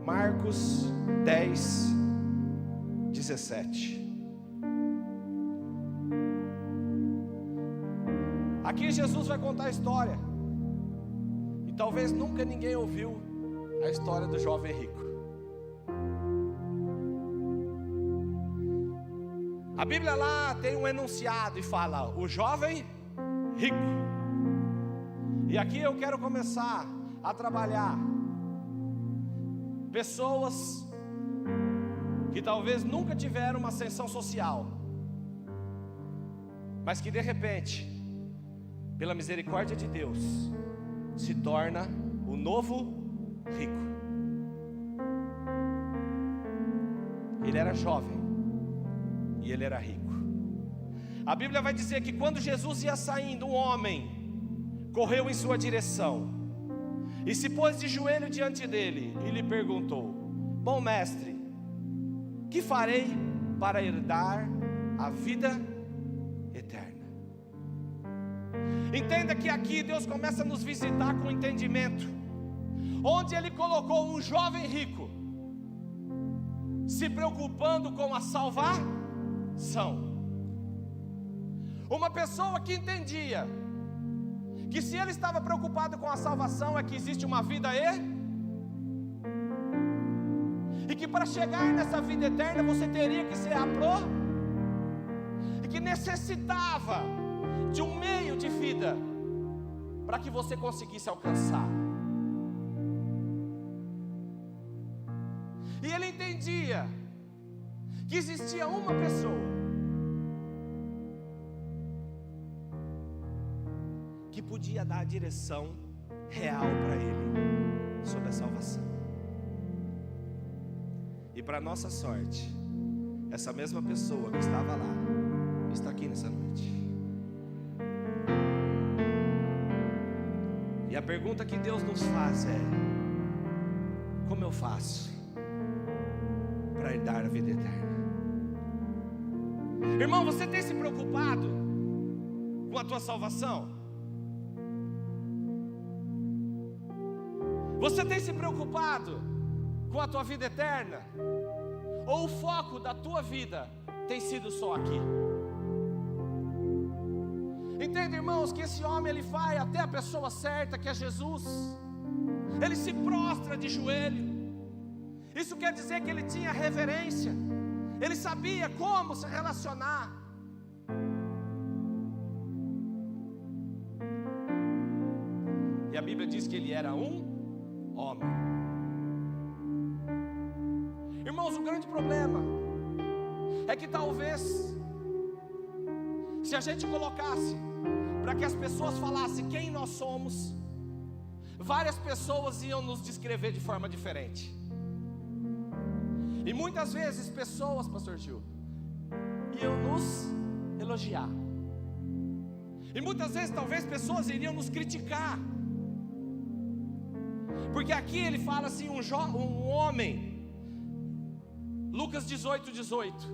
Marcos 10, 17. Aqui Jesus vai contar a história, e talvez nunca ninguém ouviu a história do jovem rico. A Bíblia lá tem um enunciado e fala: o jovem rico. E aqui eu quero começar a trabalhar pessoas que talvez nunca tiveram uma ascensão social, mas que de repente, pela misericórdia de Deus, se torna o novo rico. Ele era jovem e ele era rico. A Bíblia vai dizer que quando Jesus ia saindo, um homem correu em sua direção e se pôs de joelho diante dele e lhe perguntou: bom mestre, que farei para herdar a vida eterna? Entenda que aqui Deus começa a nos visitar com entendimento, onde Ele colocou um jovem rico se preocupando com a salvação. Uma pessoa que entendia que se ele estava preocupado com a salvação, é que existe uma vida e que para chegar nessa vida eterna você teria que ser e que necessitava de um meio de vida para que você conseguisse alcançar. E ele entendia que existia uma pessoa que podia dar a direção real para ele sobre a salvação. E para nossa sorte, essa mesma pessoa que estava lá está aqui nessa noite. E a pergunta que Deus nos faz é: como eu faço para herdar a vida eterna? Irmão, você tem se preocupado com a tua salvação? Você tem se preocupado com a tua vida eterna? Ou o foco da tua vida tem sido só aqui? Entende, irmãos, que esse homem ele vai até a pessoa certa, que é Jesus. Ele se prostra de joelho. Isso quer dizer que ele tinha reverência. Ele sabia como se relacionar. E a Bíblia diz que ele era um homem. Irmãos, o grande problema é que talvez, se a gente colocasse para que as pessoas falassem quem nós somos, várias pessoas iam nos descrever de forma diferente. E muitas vezes pessoas, pastor Gil, iam nos elogiar. E muitas vezes talvez pessoas iriam nos criticar. Porque aqui ele fala assim, um homem, Lucas 18, 18.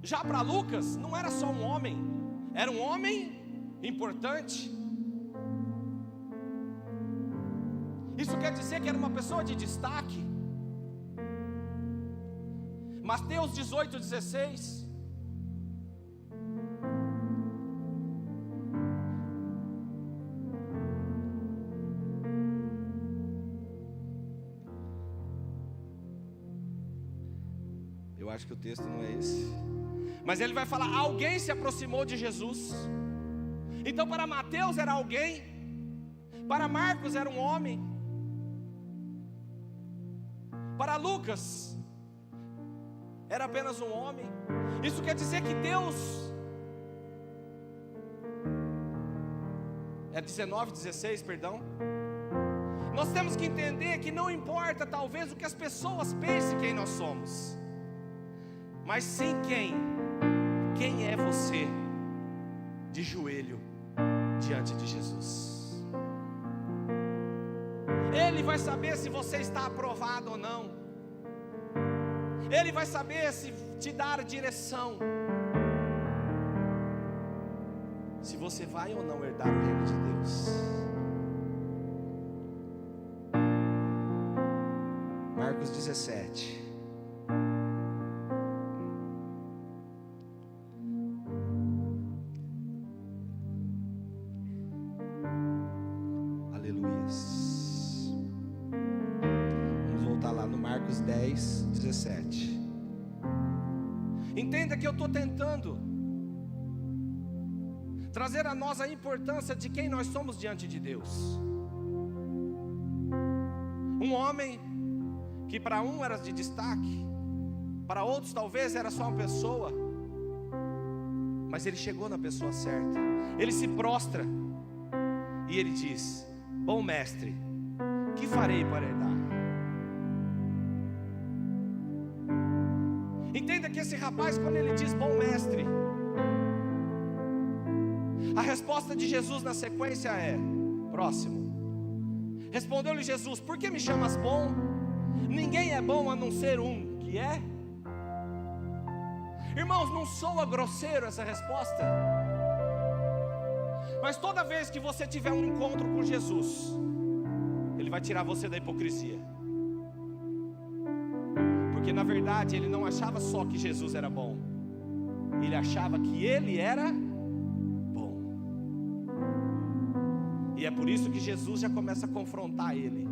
Já para Lucas, não era só um homem, era um homem importante. Isso quer dizer que era uma pessoa de destaque. Mateus 18, 16. Eu acho que o texto não é esse. Mas ele vai falar: alguém se aproximou de Jesus. Então para Mateus era alguém, para Marcos era um homem, para Lucas era apenas um homem. Isso quer dizer que Deus, é 19, 16, perdão. Nós temos que entender que não importa talvez o que as pessoas pensem quem nós somos, mas sim quem é você de joelho diante de Jesus. Ele vai saber se você está aprovado ou não. Ele vai saber se te dar direção, se você vai ou não herdar o reino de Deus. Marcos 17. Aleluias. Vamos voltar lá no Marcos 10, 17. Entenda que eu estou tentando trazer a nós a importância de quem nós somos diante de Deus. Um homem que para um era de destaque, para outros talvez era só uma pessoa, mas ele chegou na pessoa certa. Ele se prostra e ele diz: bom mestre, que farei para herdar? Entenda que esse rapaz, quando ele diz bom mestre, a resposta de Jesus na sequência é: próximo. Respondeu-lhe Jesus: por que me chamas bom? Ninguém é bom a não ser um, que é? Irmãos, não soa grosseiro essa resposta? Mas toda vez que você tiver um encontro com Jesus, Ele vai tirar você da hipocrisia. Porque na verdade Ele não achava só que Jesus era bom, Ele achava que Ele era bom. E é por isso que Jesus já começa a confrontar ele.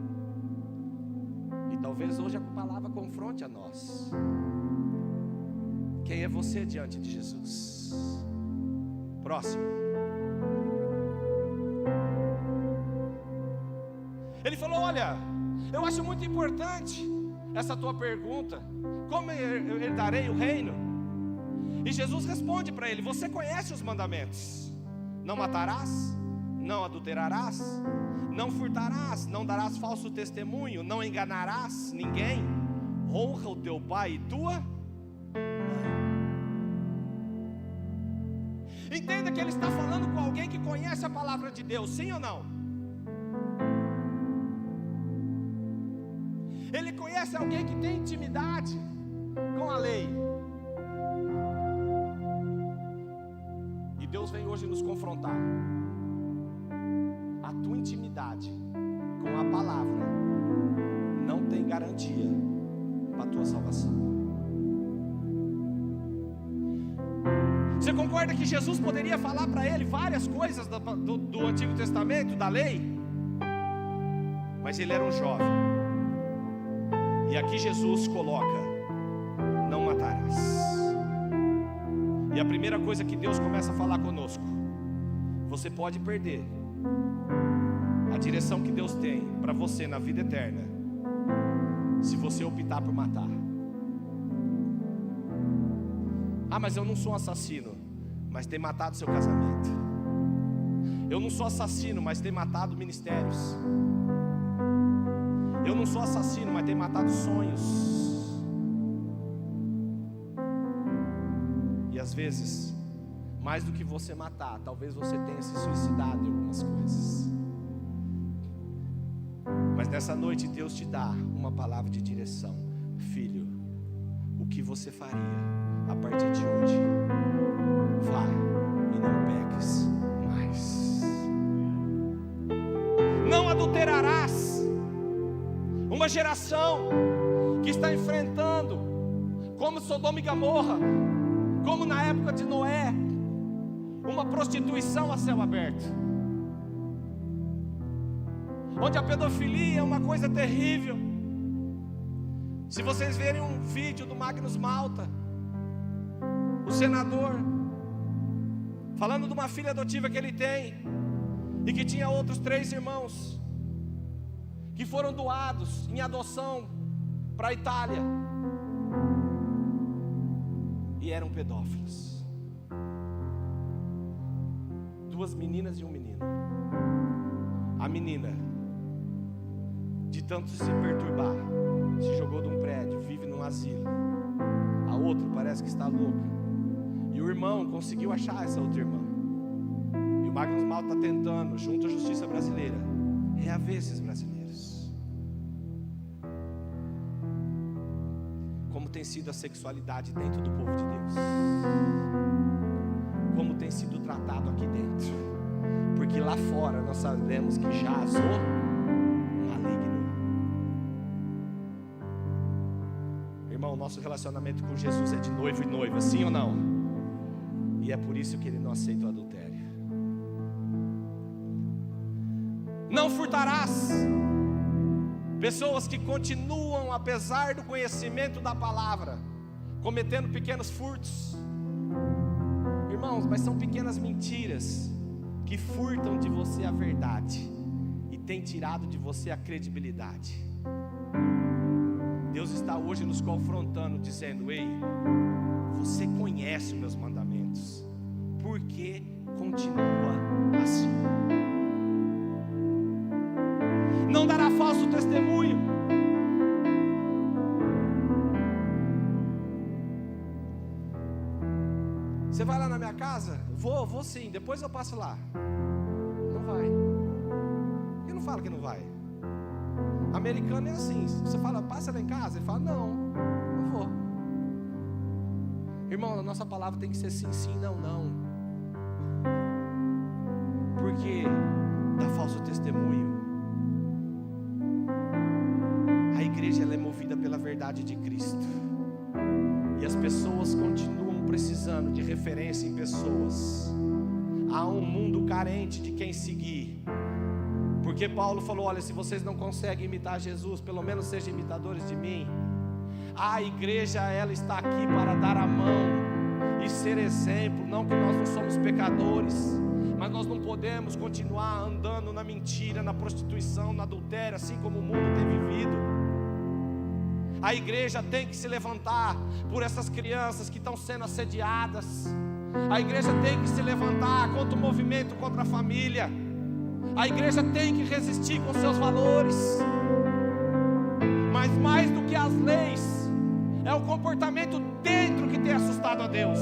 E talvez hoje a palavra confronte a nós. Quem é você diante de Jesus? Próximo. Ele falou: olha, eu acho muito importante essa tua pergunta, como eu herdarei o reino? E Jesus responde para ele: você conhece os mandamentos: não matarás, não adulterarás, não furtarás, não darás falso testemunho, não enganarás ninguém, honra o teu pai e tua mãe. Entenda que ele está falando com alguém que conhece a palavra de Deus, sim ou não? Ele conhece alguém que tem intimidade com a lei. E Deus vem hoje nos confrontar. A tua intimidade com a palavra não tem garantia para a tua salvação. Você concorda que Jesus poderia falar para ele várias coisas do Antigo Testamento, da lei? Mas ele era um jovem. E aqui Jesus coloca: não matarás. E a primeira coisa que Deus começa a falar conosco: você pode perder a direção que Deus tem para você na vida eterna, se você optar por matar. Ah, mas eu não sou assassino, mas tem matado seu casamento. Eu não sou assassino, mas tem matado ministérios. Eu não sou assassino, mas tem matado sonhos. E às vezes, mais do que você matar, talvez você tenha se suicidado em algumas coisas. Mas nessa noite Deus te dá uma palavra de direção: filho, o que você faria a partir de hoje? Vá e não peques mais. Não adulterarás. Uma geração que está enfrentando, como Sodoma e Gomorra, como na época de Noé, uma prostituição a céu aberto, onde a pedofilia é uma coisa terrível. Se vocês verem um vídeo do Magnus Malta, o senador, falando de uma filha adotiva que ele tem, e que tinha outros 3 irmãos, que foram doados em adoção para a Itália, e eram pedófilos. 2 meninas e um menino. A menina, de tanto se perturbar, se jogou de um prédio, vive num asilo. A outra parece que está louca. E o irmão conseguiu achar essa outra irmã. E o Magnus Malta está tentando, junto à justiça brasileira, reaver esses brasileiros. Como tem sido a sexualidade dentro do povo de Deus, como tem sido tratado aqui dentro, porque lá fora nós sabemos que jaz o maligno. Irmão, nosso relacionamento com Jesus é de noivo e noiva, sim ou não? E é por isso que Ele não aceita o adultério. Não furtarás. Pessoas que continuam, apesar do conhecimento da palavra, cometendo pequenos furtos. Irmãos, mas são pequenas mentiras que furtam de você a verdade e tem tirado de você a credibilidade. Deus está hoje nos confrontando, dizendo: ei, você conhece os meus mandamentos, por que continua assim? Não dará falso testemunho. Você vai lá na minha casa? Vou sim, depois eu passo lá. Não vai. Por que não fala que não vai? Americano é assim, você fala, passa lá em casa, ele fala, não vou. Irmão, a nossa palavra tem que ser sim, sim, não, não. Porque dá falso testemunho. A igreja, ela é movida pela verdade de Cristo. E as pessoas continuam precisando de referência em pessoas. Há um mundo carente de quem seguir. Porque Paulo falou, olha, se vocês não conseguem imitar Jesus, pelo menos sejam imitadores de mim. A igreja, ela está aqui para dar a mão e ser exemplo. Não que nós não somos pecadores, mas nós não podemos continuar andando na mentira, na prostituição, no adultério, assim como o mundo tem vivido. A igreja tem que se levantar por essas crianças que estão sendo assediadas. A igreja tem que se levantar contra o movimento contra a família. A igreja tem que resistir com seus valores. Mas mais do que as leis, é o comportamento dentro que tem assustado a Deus.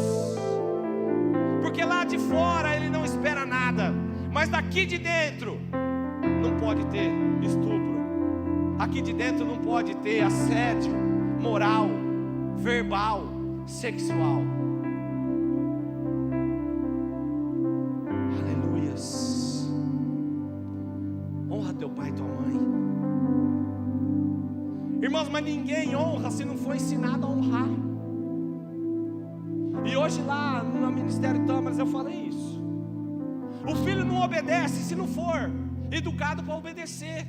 Porque lá de fora Ele não espera nada, mas daqui de dentro não pode ter estupro. Aqui de dentro não pode ter assédio moral, verbal, sexual. Aleluias. Honra teu pai e tua mãe. Irmãos, mas ninguém honra se não for ensinado a honrar. E hoje lá no Ministério Tâmaras eu falei isso. O filho não obedece se não for educado para obedecer.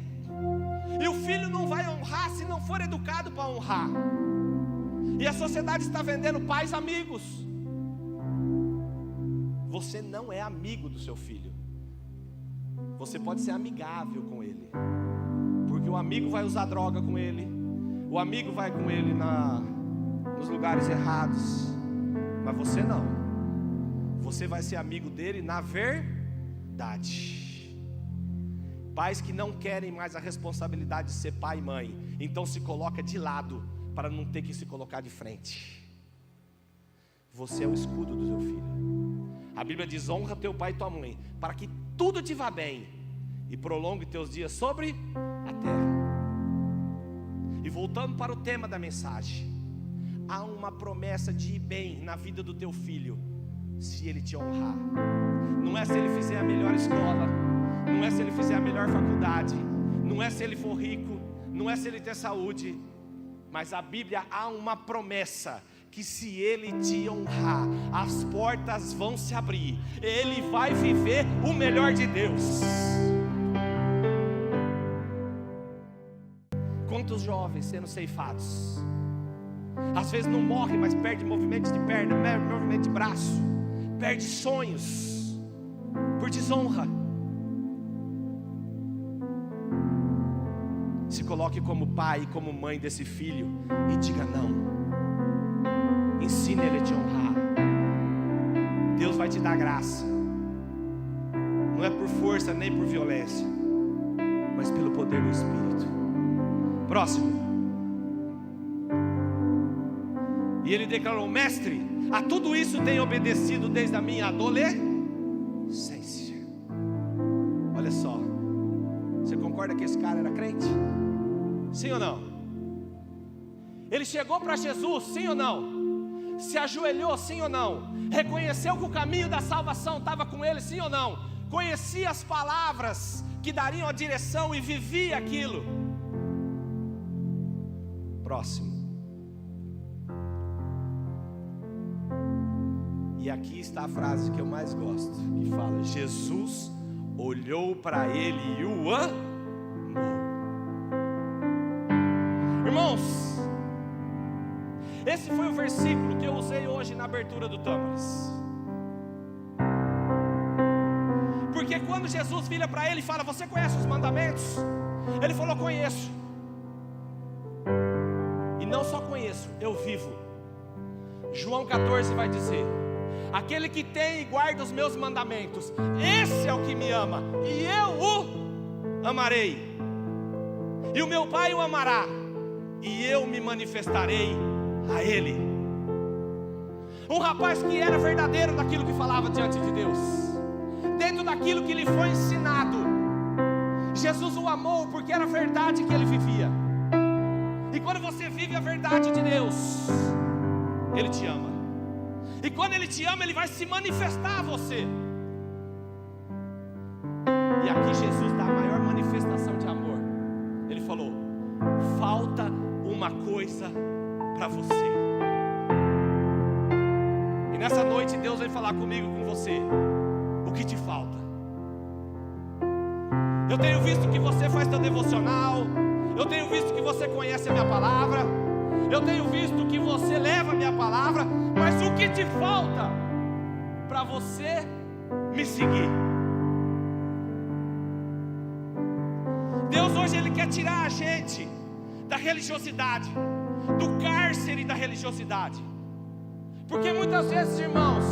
E o filho não vai honrar se não for educado para honrar. E a sociedade está vendendo pais amigos. Você não é amigo do seu filho. Você pode ser amigável com ele. Porque o amigo vai usar droga com ele. O amigo vai com ele nos lugares errados. Mas você não. Você vai ser amigo dele na verdade. Pais que não querem mais a responsabilidade de ser pai e mãe, então se coloca de lado para não ter que se colocar de frente. Você é o escudo do teu filho. A Bíblia diz: honra teu pai e tua mãe, para que tudo te vá bem e prolongue teus dias sobre a terra. E voltando para o tema da mensagem, há uma promessa de ir bem na vida do teu filho, se ele te honrar. Não é se ele fizer a melhor escola, não é se ele fizer a melhor faculdade, não é se ele for rico, não é se ele ter saúde, mas a Bíblia há uma promessa, que se ele te honrar, as portas vão se abrir, ele vai viver o melhor de Deus. Quantos jovens sendo ceifados, às vezes não morre, mas perde movimentos de perna, movimento de braço, perde sonhos, por desonra. Se coloque como pai e como mãe desse filho e diga não. Ensine ele a te honrar. Deus vai te dar graça. Não é por força nem por violência, mas pelo poder do Espírito. Próximo. E ele declarou: mestre, a tudo isso tenho obedecido desde a minha adolescência. Olha só. Você concorda que esse cara era crente? Sim ou não? Ele chegou para Jesus, sim ou não? Se ajoelhou, sim ou não? Reconheceu que o caminho da salvação estava com ele, sim ou não? Conhecia as palavras que dariam a direção e vivia aquilo. Próximo. E aqui está a frase que eu mais gosto, que fala: Jesus olhou para ele e o amou. Irmãos, esse foi o versículo que eu usei hoje na abertura do Tâmaras. Porque quando Jesus vira para ele e fala: você conhece os mandamentos? Ele falou: conheço. E não só conheço, eu vivo. João 14 vai dizer: aquele que tem e guarda os meus mandamentos, esse é o que me ama, e eu o amarei. E o meu Pai o amará, e eu me manifestarei a ele. Um rapaz que era verdadeiro naquilo que falava diante de Deus, dentro daquilo que lhe foi ensinado. Jesus o amou porque era a verdade que ele vivia. E quando você vive a verdade de Deus, Ele te ama. E quando Ele te ama, Ele vai se manifestar a você. E aqui Jesus dá a maior manifestação de amor. Ele falou: falta uma coisa para você. E nessa noite Deus vai falar comigo, com você: o que te falta? Eu tenho visto que você faz teu devocional, eu tenho visto que você conhece a minha palavra, eu tenho visto que você leva a minha palavra, mas o que te falta para você me seguir? Deus hoje Ele quer tirar a gente da religiosidade, do cárcere da religiosidade. Porque muitas vezes, irmãos,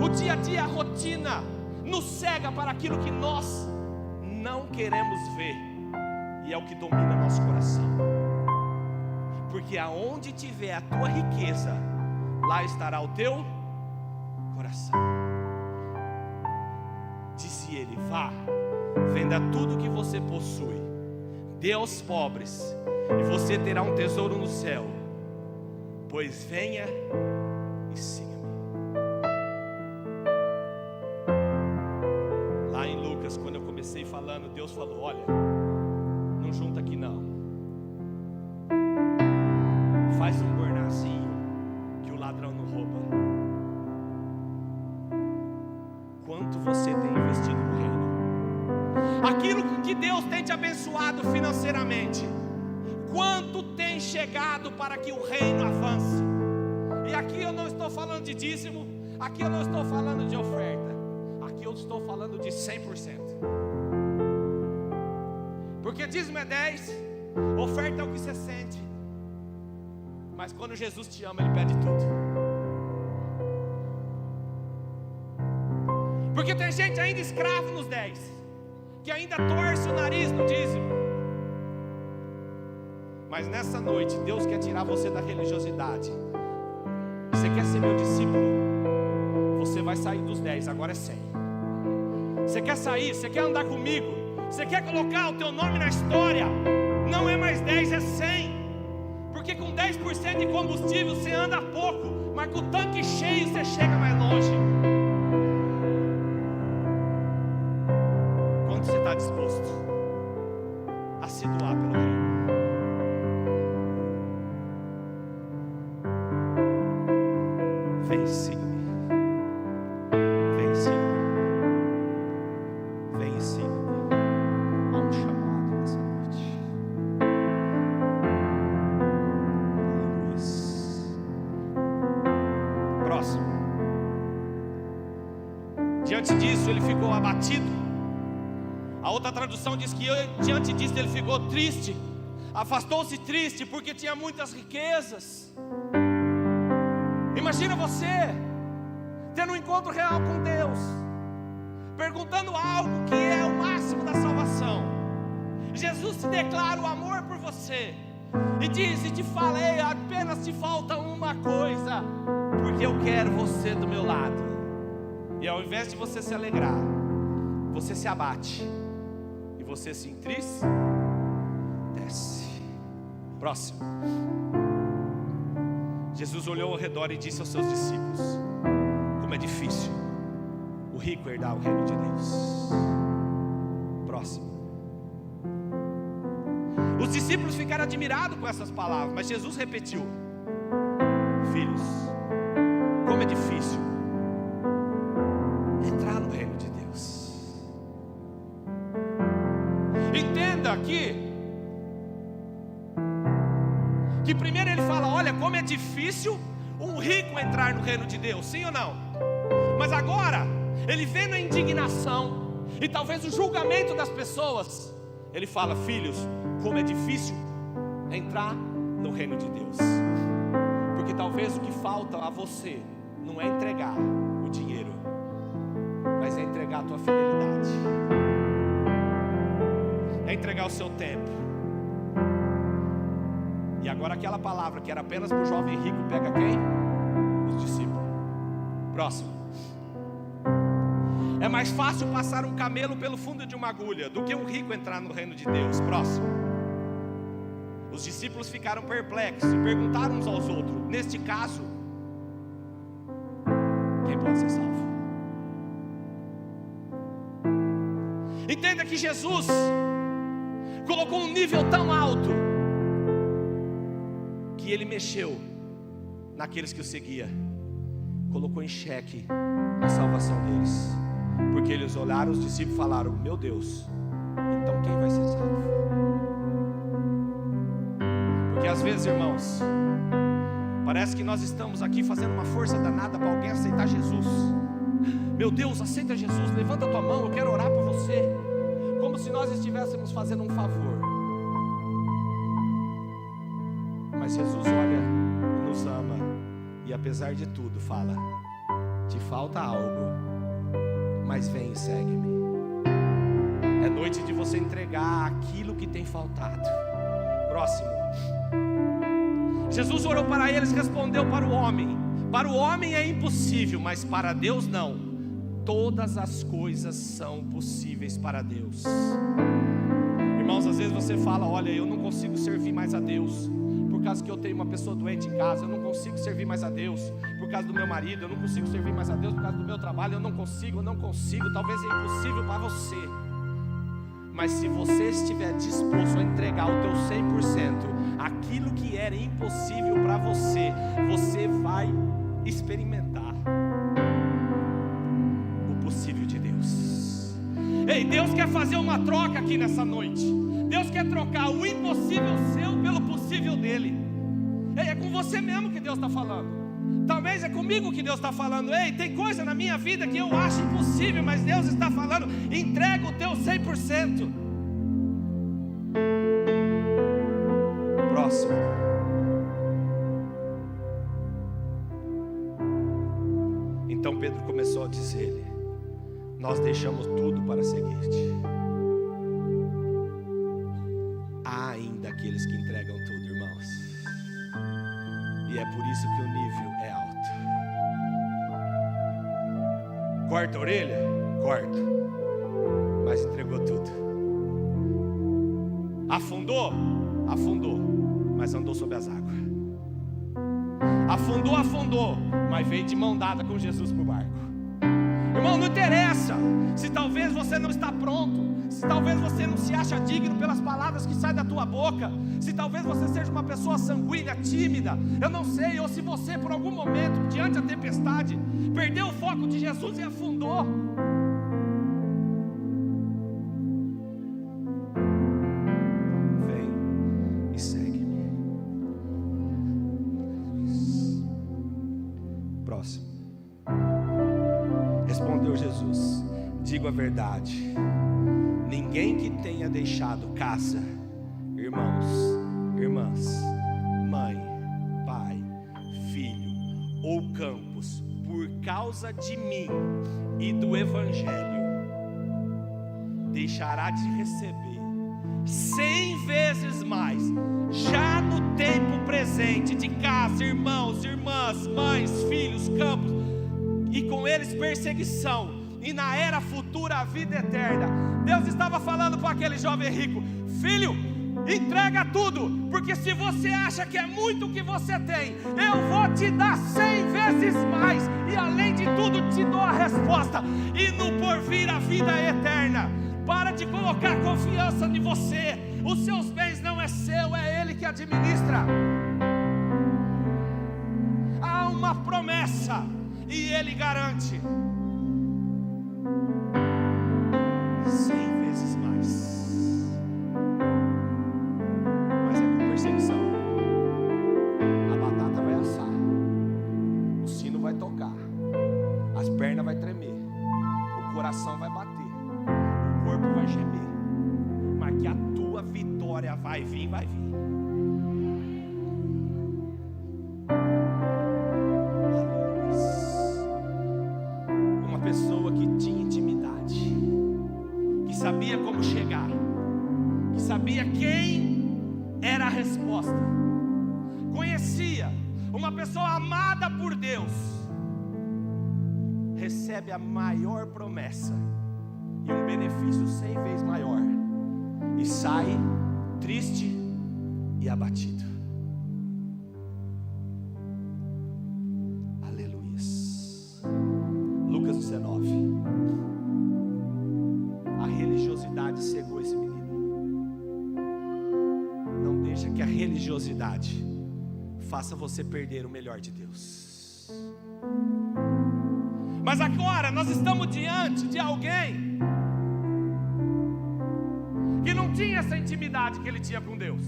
o dia a dia, a rotina nos cega para aquilo que nós não queremos ver, e é o que domina nosso coração. Porque aonde tiver a tua riqueza, lá estará o teu coração. Disse ele: vá, venda tudo que você possui, dê aos pobres, e você terá um tesouro no céu. Pois venha e siga-me. Lá em Lucas, quando eu comecei falando, Deus falou: olha, não junta aqui não, faz um bornazinho que o ladrão não rouba. Quanto você tem investido no reino? Aquilo que Deus tem te abençoado financeiramente, quanto tem chegado para que o reino avance? E aqui eu não estou falando de dízimo, aqui eu não estou falando de oferta, aqui eu estou falando de 100%. Porque dízimo é 10, oferta é o que você sente. Mas quando Jesus te ama, Ele pede tudo. Porque tem gente ainda escravo nos 10, que ainda torce o nariz no dízimo. Mas nessa noite, Deus quer tirar você da religiosidade. Você quer ser meu discípulo? Você vai sair dos 10, agora é 100. Você quer sair, você quer andar comigo, você quer colocar o teu nome na história? Não é mais 10, é 100. Porque com 10% de combustível você anda pouco, mas com o tanque cheio você chega mais longe. Quanto você está disposto a se doar pelo reino? Vem, siga-me. Vem, siga-me. Vem, siga-me. Há um chamado nessa noite. Próximo. Diante disso ele ficou abatido. A outra tradução diz que diante disso ele ficou triste. Afastou-se triste porque tinha muitas riquezas. Imagina você tendo um encontro real com Deus, perguntando algo que é o máximo da salvação. Jesus te declara o amor por você e diz e te fala: ei, apenas te falta uma coisa, porque eu quero você do meu lado. E ao invés de você se alegrar, você se abate e você se entristece. Próximo. Jesus olhou ao redor e disse aos seus discípulos: como é difícil o rico herdar o reino de Deus. Próximo. Os discípulos ficaram admirados com essas palavras, mas Jesus repetiu: filhos, como é difícil Entenda aqui que primeiro ele fala, olha como é difícil um rico entrar no reino de Deus, sim ou não? Mas agora, ele vendo a indignação e talvez o julgamento das pessoas, ele fala, filhos, como é difícil entrar no reino de Deus. Porque talvez o que falta a você não é entregar o dinheiro, mas é entregar a tua fidelidade, é entregar o seu tempo. E agora aquela palavra que era apenas para o jovem rico, pega quem? Os discípulos. Próximo. É mais fácil passar um camelo pelo fundo de uma agulha do que um rico entrar no reino de Deus. Próximo. Os discípulos ficaram perplexos e perguntaram uns aos outros, neste caso, quem pode ser salvo? Entenda que Jesus colocou um nível tão alto que ele mexeu naqueles que o seguiam, colocou em xeque a salvação deles, porque eles olharam os discípulos e falaram, meu Deus, então quem vai ser salvo? Porque às vezes, irmãos, parece que nós estamos aqui fazendo uma força danada para alguém aceitar Jesus. Meu Deus, aceita Jesus, levanta a tua mão, eu quero orar por você, como se nós estivéssemos fazendo um favor. Mas Jesus olha, nos ama e apesar de tudo fala, te falta algo, mas vem e segue-me. É noite de você entregar aquilo que tem faltado. Próximo. Jesus orou para eles, respondeu para o homem. Para o homem é impossível, mas para Deus não. Todas as coisas são possíveis para Deus. Irmãos, às vezes você fala, olha, eu não consigo servir mais a Deus por causa que eu tenho uma pessoa doente em casa, eu não consigo servir mais a Deus por causa do meu marido, eu não consigo servir mais a Deus por causa do meu trabalho, eu não consigo, talvez é impossível para você. Mas se você estiver disposto a entregar o teu 100%, aquilo que era impossível para você, você vai experimentar o possível de Deus. Ei, Deus quer fazer uma troca aqui nessa noite. Deus quer trocar o impossível seu pelo possível dele. Ei, é com você mesmo que Deus está falando. Talvez é comigo que Deus está falando. Ei, tem coisa na minha vida que eu acho impossível, mas Deus está falando, entrega o teu 100%. Próximo. Então Pedro começou a dizer-lhe, nós deixamos tudo para seguir-te. Há ainda aqueles que entregam tudo, irmãos. E é por isso que o nível é alto. Corta a orelha? Corta. Mas entregou tudo. Afundou? Afundou. Mas andou sobre as águas. Afundou, mas veio de mão dada com Jesus para o barco. Irmão, não interessa se talvez você não está pronto, se talvez você não se acha digno pelas palavras que saem da tua boca, se talvez você seja uma pessoa sanguínea, tímida, eu não sei, ou se você por algum momento, diante da tempestade, perdeu o foco de Jesus e afundou. Vem e segue-me. Próximo. Respondeu Jesus, digo a verdade, ninguém que tenha deixado casa, irmãos, irmãs, mãe, pai, filho ou campos, por causa de mim e do Evangelho, deixará de receber 100 vezes mais, já no tempo presente, de casa, irmãos, irmãs, mães, filhos, campos, e com eles perseguição, e na era futura a vida eterna. Deus estava falando para aquele jovem rico, filho, entrega tudo, porque se você acha que é muito o que você tem, eu vou te dar 100 vezes mais, e além de tudo te dou a resposta, e no porvir a vida eterna. Para de colocar confiança em você, os seus bens não é seu, é Ele que administra. Há uma promessa e Ele garante 100 vezes mais. olha, vai vir, vai vir. Uma pessoa que tinha intimidade, que sabia como chegar, que sabia quem era a resposta, conhecia. Uma pessoa amada por Deus recebe a maior promessa e um benefício 100 vezes maior, e sai triste e abatido. Aleluia. Lucas 19. A religiosidade cegou esse menino. Não deixa que a religiosidade faça você perder o melhor de Deus. Mas agora nós estamos diante de alguém que não tinha essa intimidade que ele tinha com Deus.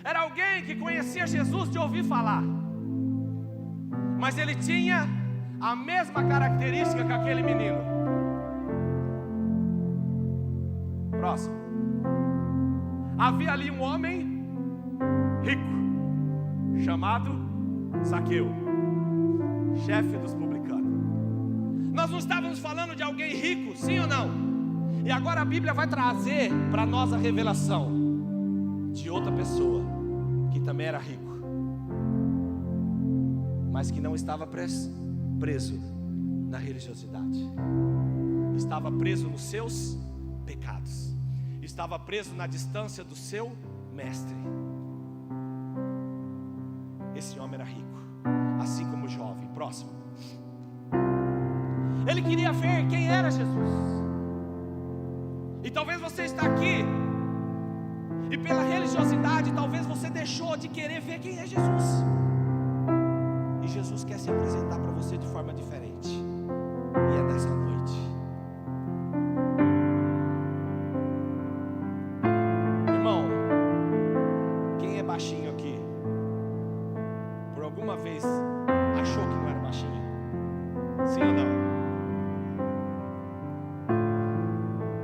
Era alguém que conhecia Jesus de ouvir falar, mas ele tinha a mesma característica que aquele menino. Próximo. Havia ali um homem rico, chamado Zaqueu, chefe dos publicanos. Nós não estávamos falando de alguém rico, sim ou não? E agora a Bíblia vai trazer para nós a revelação de outra pessoa que também era rico, mas que não estava preso na religiosidade, estava preso nos seus pecados, estava preso na distância do seu mestre. Esse homem era rico, assim como o jovem. Próximo. Ele queria ver quem era Jesus. E talvez você está aqui, e pela religiosidade, talvez você deixou de querer ver quem é Jesus. E Jesus quer se apresentar para você de forma diferente. E é nessa noite. Irmão, quem é baixinho aqui, por alguma vez achou que não era baixinho? Sim ou não?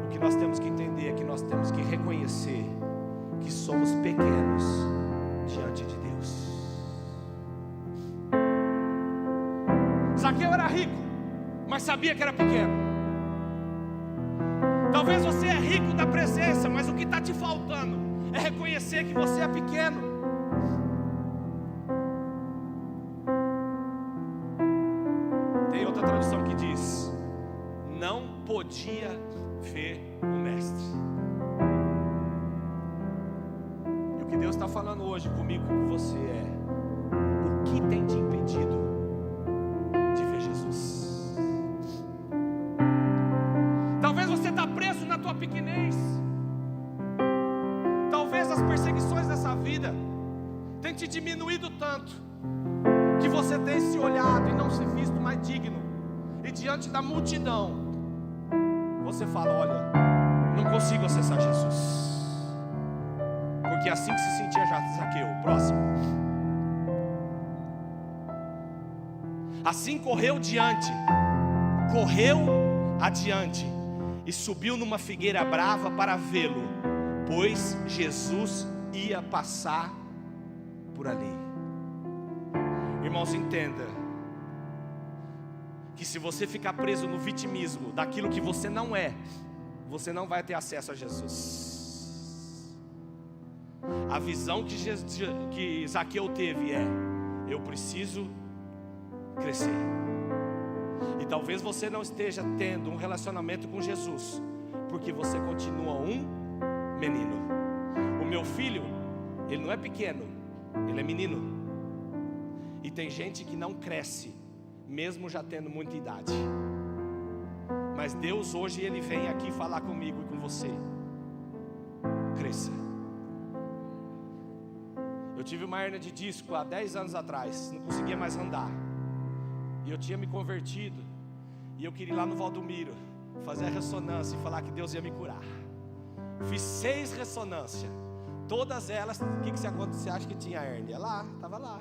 O que nós temos que entender é que nós temos que reconhecer que somos pequenos diante de Deus. Zaqueu era rico, mas sabia que era pequeno. Talvez você é rico da presença, mas o que está te faltando é reconhecer que você é pequeno. Tem outra tradução que diz: não podia ver o mestre. E o que Deus está falando hoje comigo e com você é: o que tem te impedido de ver Jesus? Talvez você está preso na tua pequenez. Talvez as perseguições dessa vida tenham te diminuído tanto que você tem se olhado e não se visto mais digno. E diante da multidão você fala: olha, não consigo acessar Jesus. Porque é assim que se sentia Zaqueu. Próximo. Assim correu adiante e subiu numa figueira brava para vê-lo, pois Jesus ia passar por ali. Irmãos, entenda que se você ficar preso no vitimismo daquilo que você não é, você não vai ter acesso a Jesus. A visão que Zaqueu teve é: eu preciso crescer. E talvez você não esteja tendo um relacionamento com Jesus porque você continua um menino. O meu filho, ele não é pequeno, ele é menino. E tem gente que não cresce mesmo já tendo muita idade. Mas Deus hoje ele vem aqui falar comigo e com você: cresça. Eu tive uma hérnia de disco há 10 anos atrás, não conseguia mais andar. E eu tinha me convertido, e eu queria ir lá no Valdomiro fazer a ressonância e falar que Deus ia me curar. Fiz 6 ressonâncias, todas elas, o que você acha que tinha hérnia? Lá, estava lá.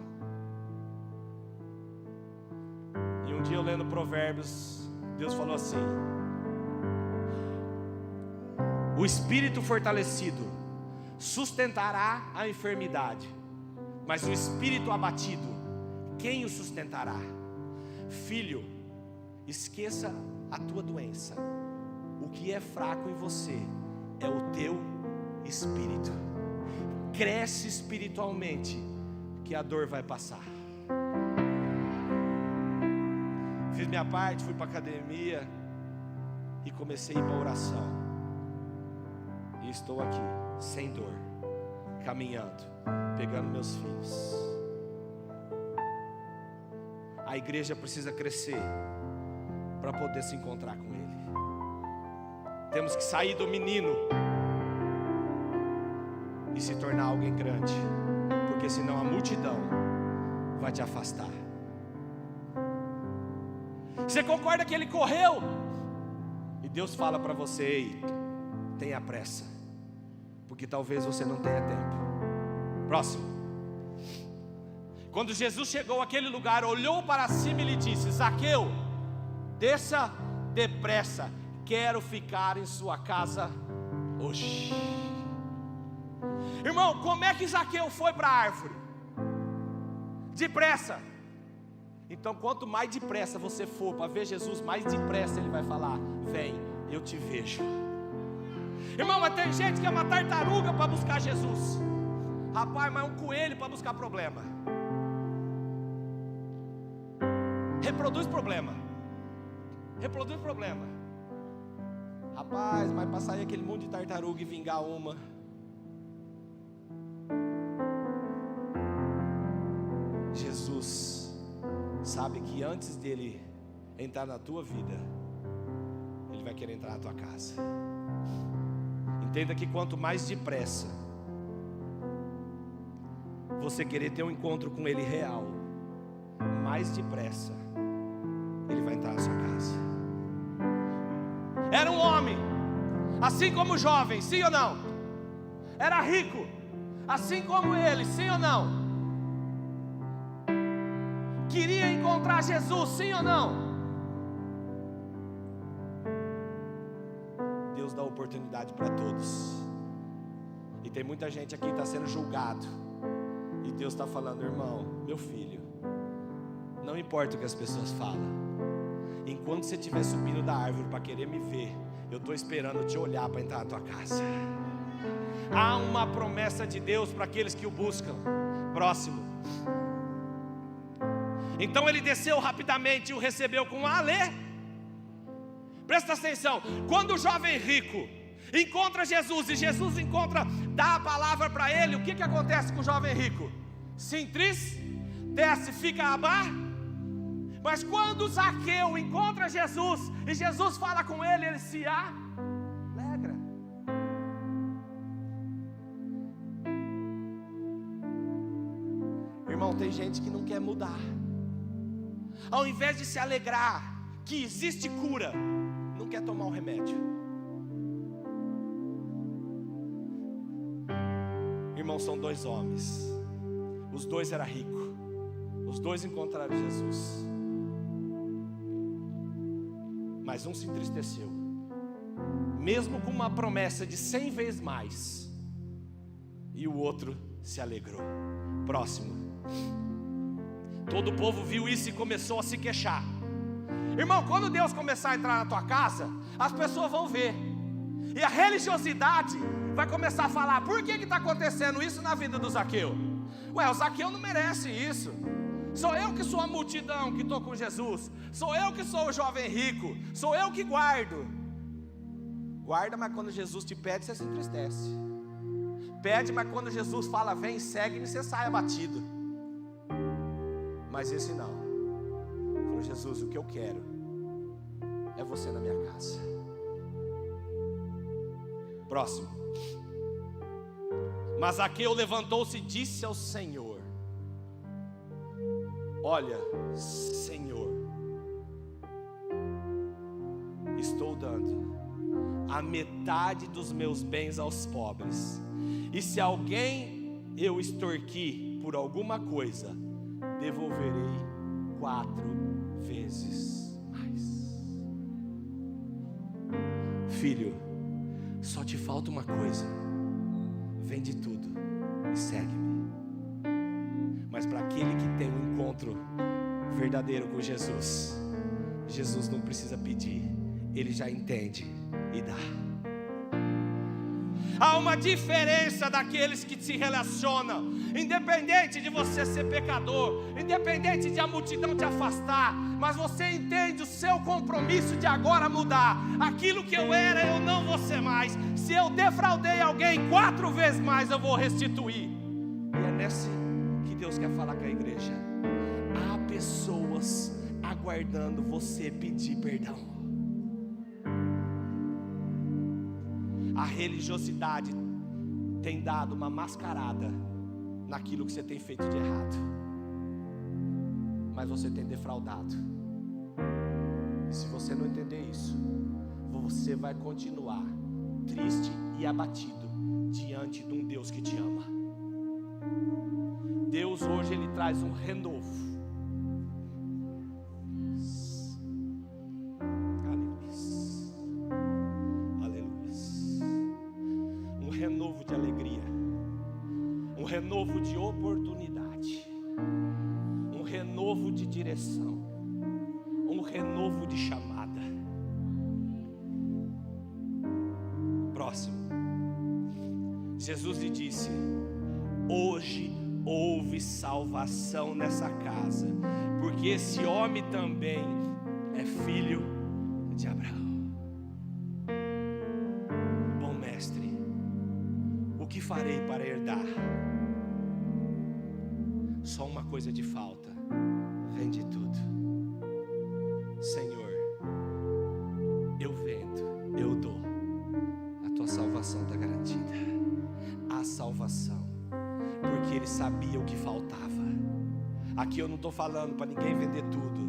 E um dia eu lendo Provérbios, Deus falou assim: O espírito fortalecido sustentará a enfermidade, mas o espírito abatido, quem o sustentará? Filho, esqueça a tua doença. O que é fraco em você é o teu espírito. Cresce espiritualmente, que a dor vai passar. Fiz minha parte, fui para a academia e comecei a ir para a oração. E estou aqui, sem dor, caminhando, pegando meus filhos. A igreja precisa crescer para poder se encontrar com Ele. Temos que sair do menino e se tornar alguém grande, porque senão a multidão vai te afastar. Você concorda que ele correu? E Deus fala para você: ei, tenha pressa, porque talvez você não tenha tempo. Próximo. Quando Jesus chegou àquele lugar, olhou para cima e lhe disse: Zaqueu, desça depressa, quero ficar em sua casa hoje. Irmão, como é que Zaqueu foi para a árvore? Depressa. Então quanto mais depressa você for para ver Jesus, mais depressa Ele vai falar: vem, eu te vejo. Irmão, mas tem gente que é uma tartaruga para buscar Jesus. Rapaz, mas é um coelho para buscar problema. Reproduz problema. Reproduz problema. Rapaz, mas para sair aquele monte de tartaruga e vingar uma. Jesus sabe que antes dele entrar na tua vida, ele vai querer entrar na tua casa. Entenda que quanto mais depressa você querer ter um encontro com ele real, mais depressa ele vai entrar na sua casa. Era um homem, assim como o jovem, sim ou não? Era rico, assim como ele, sim ou não? Queria encontrar Jesus, sim ou não? Deus dá oportunidade para todos. E tem muita gente aqui que está sendo julgado. E Deus está falando: irmão, meu filho, não importa o que as pessoas falam. Enquanto você estiver subindo da árvore para querer me ver, eu estou esperando te olhar para entrar na tua casa. Há uma promessa de Deus para aqueles que o buscam. Próximo. Então ele desceu rapidamente e o recebeu com Presta atenção. Quando o jovem rico encontra Jesus e Jesus dá a palavra para ele, o que acontece com o jovem rico? Se entristece, fica abaixo. Mas quando Zaqueu encontra Jesus e Jesus fala com ele, ele se alegra. Irmão, tem gente que não quer mudar. Ao invés de se alegrar que existe cura, não quer tomar um remédio. Irmão, são dois homens. Os dois eram ricos. Os dois encontraram Jesus. Mas um se entristeceu, mesmo com uma promessa de 100 vezes mais. E o outro se alegrou. Próximo. Todo o povo viu isso e começou a se queixar. Irmão, quando Deus começar a entrar na tua casa, as pessoas vão ver. E a religiosidade vai começar a falar: por que está acontecendo isso na vida do Zaqueu? Ué, o Zaqueu não merece isso. Sou eu que sou a multidão que estou com Jesus. Sou eu que sou o jovem rico. Sou eu que guardo. Guarda, mas quando Jesus te pede, você se entristece. Pede, mas quando Jesus fala: vem, segue-me, você sai abatido. Mas esse não. Falou: Jesus, o que eu quero é você na minha casa. Próximo. Mas Zaqueu levantou-se e disse ao Senhor: olha, Senhor, estou dando a metade dos meus bens aos pobres. E se alguém eu extorquir por alguma coisa, devolverei 4 vezes mais. Filho, Só te falta uma coisa: vende tudo e segue-me. Mas para aquele que tem um encontro verdadeiro com Jesus, Jesus não precisa pedir, Ele já entende e dá. Há uma diferença daqueles que se relacionam, independente de você ser pecador, independente de a multidão te afastar, mas você entende o seu compromisso de agora mudar. Aquilo que eu era, eu não vou ser mais. Se eu defraudei alguém 4 vezes mais, eu vou restituir. E é nesse que Deus quer falar com a igreja. Há pessoas aguardando você pedir perdão. A religiosidade tem dado uma mascarada naquilo que você tem feito de errado, mas você tem defraudado. E se você não entender isso, você vai continuar triste e abatido diante de um Deus que te ama. Deus hoje Ele traz um renovo. Renovo de alegria, um renovo de oportunidade, um renovo de direção, um renovo de chamada. Próximo. Jesus lhe disse: hoje houve salvação nessa casa, porque esse homem também é filho de Abraão. O que farei para herdar? Só uma coisa te falta: vende tudo. Senhor, eu vendo, eu dou. A tua salvação está garantida. A salvação, porque ele sabia o que faltava. Aqui eu não estou falando para ninguém vender tudo.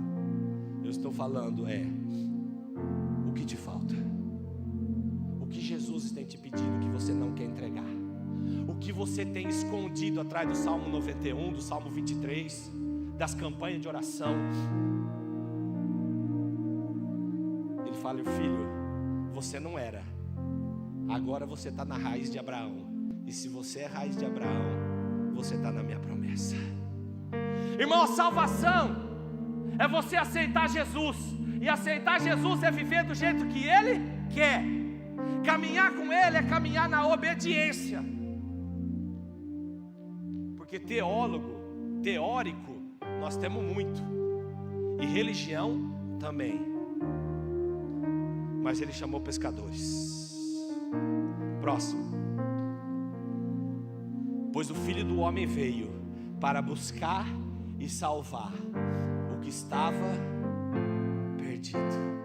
Eu estou falando o que te falta. O que Jesus tem te pedido que você não quer entregar. O que você tem escondido atrás do Salmo 91, do Salmo 23, das campanhas de oração. Ele fala: filho, você não era, agora você está na raiz de Abraão. E se você é raiz de Abraão, você está na minha promessa. Irmão, a salvação é você aceitar Jesus. E aceitar Jesus é viver do jeito que Ele quer. Caminhar com Ele é caminhar na obediência. Porque teórico, nós temos muito, e religião também, mas Ele chamou pescadores. Próximo. Pois o Filho do Homem veio para buscar e salvar o que estava perdido.